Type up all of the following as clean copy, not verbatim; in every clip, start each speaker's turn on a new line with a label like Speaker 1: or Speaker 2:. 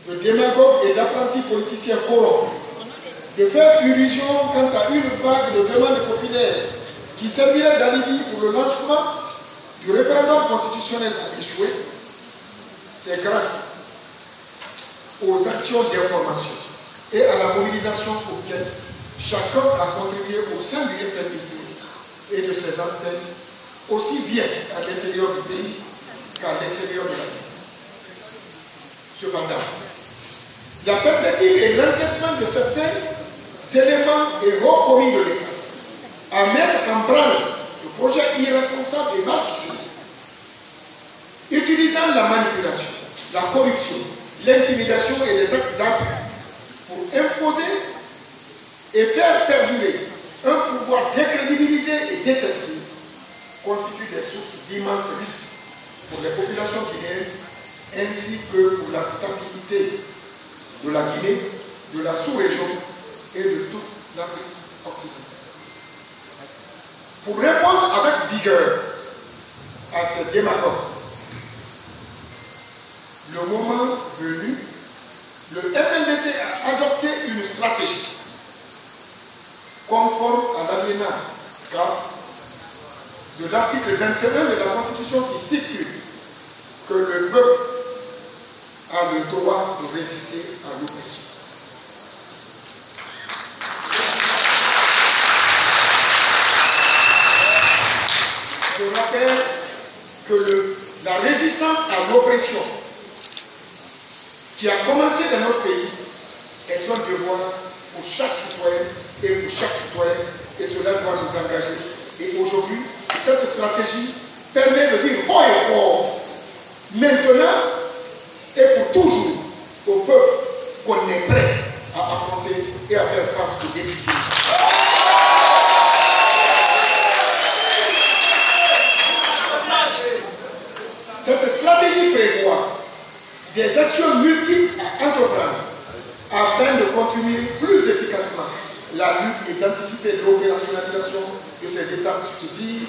Speaker 1: de démagogues et d'apprentis politiciens corrompus, de faire illusion quant à une vague de demandes populaires qui servirait d'alibi pour le lancement du référendum constitutionnel pour échouer, c'est grâce aux actions d'information et à la mobilisation auxquelles chacun a contribué au sein du FNDC et de ses antennes, aussi bien à l'intérieur du pays qu'à l'extérieur de la ville. Cependant, la perspective et l'entêtement de certains éléments et hauts commis de l'État à mettre en branle ce projet irresponsable et mal ficelé, utilisant la manipulation, la corruption, l'intimidation et les actes d'appui pour imposer et faire perdurer un pouvoir décrédibilisé et détesté, constitue des sources d'immenses risques pour les populations guinéennes ainsi que pour la stabilité de la Guinée, de la sous-région et de toute l'Afrique occidentale. Pour répondre avec vigueur à ces démagogues, le moment venu, le FNDC a adopté une stratégie conforme à l'alinéa 4 de l'article 21 de la Constitution qui stipule que le peuple a le droit de résister à l'oppression. Je rappelle que la résistance à l'oppression qui a commencé dans notre pays est un devoir pour chaque citoyen et pour chaque citoyenne, et cela doit nous engager. Et aujourd'hui, cette stratégie permet de dire haut et fort, maintenant et pour toujours, au peuple qu'on est prêt à affronter et à faire face aux défis. Cette stratégie prévoit des actions multiples à entreprendre afin de continuer plus efficacement la lutte et d'anticiper l'opérationnalisation de ces étapes successives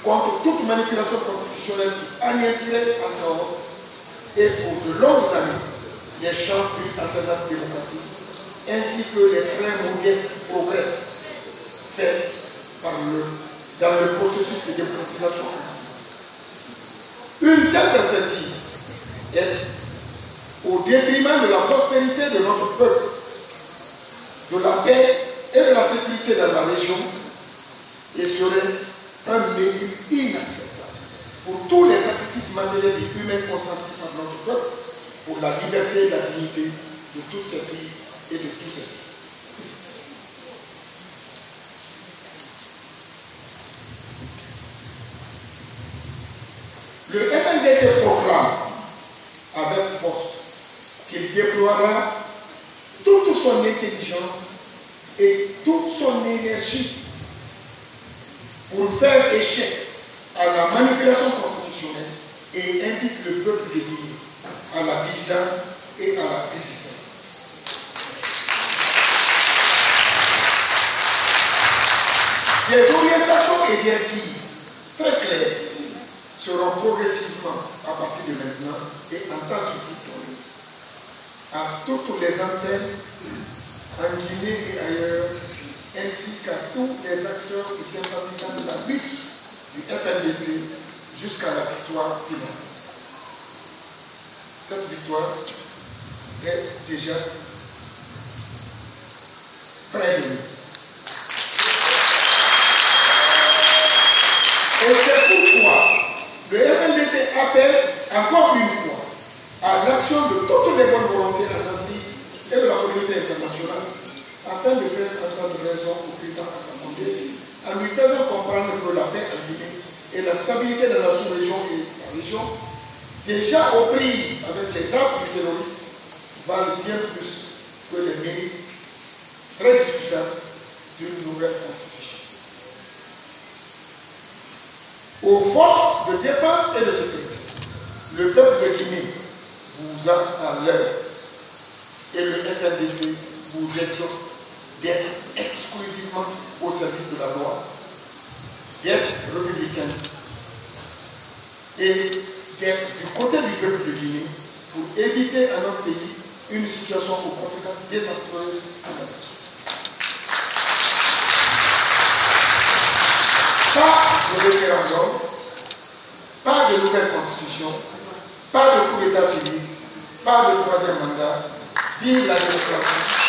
Speaker 1: contre toute manipulation constitutionnelle qui anéantirait encore et pour de longues années les chances d'une alternance démocratique ainsi que les très modestes progrès faits dans le processus de démocratisation. Une telle perspective est au détriment de la prospérité de notre peuple, de la paix et de la sécurité dans la région, et serait un menu inacceptable pour tous les sacrifices matériels et humains consentis par notre peuple pour la liberté et la dignité de toutes ses filles et de tous ses fils. Le FNDC proclame avec force qu'il déploiera toute son intelligence et toute son énergie pour faire échec à la manipulation constitutionnelle et invite le peuple de Guinée à la vigilance et à la résistance. Des orientations et directives très claires seront progressivement, à partir de maintenant, et en temps surtout donné, à toutes les antennes en Guinée et ailleurs, ainsi qu'à tous les acteurs et sympathisants de la lutte du FNDC jusqu'à la victoire finale. Cette victoire est déjà près de nous. Et c'est pourquoi le FNDC appelle encore une fois à l'action de toutes les bonnes volontés en Afrique et de la communauté internationale afin de faire entendre raison au président Alpha Condé en lui faisant comprendre que la paix en Guinée et la stabilité dans la sous-région et la région, déjà aux prises avec les armes du terrorisme, valent bien plus que les mérites très discutables d'une nouvelle constitution. Aux forces de défense et de sécurité, le peuple de Guinée vous a à l'heure et le FNDC vous exhorte d'être exclusivement au service de la loi, d'être républicain et d'être du côté du peuple de Guinée pour éviter à notre pays une situation aux conséquences désastreuses pour la nation. Pas de référendum, pas de nouvelle constitution, pas de coup d'état civil, pas de troisième mandat. Vive la démocratie.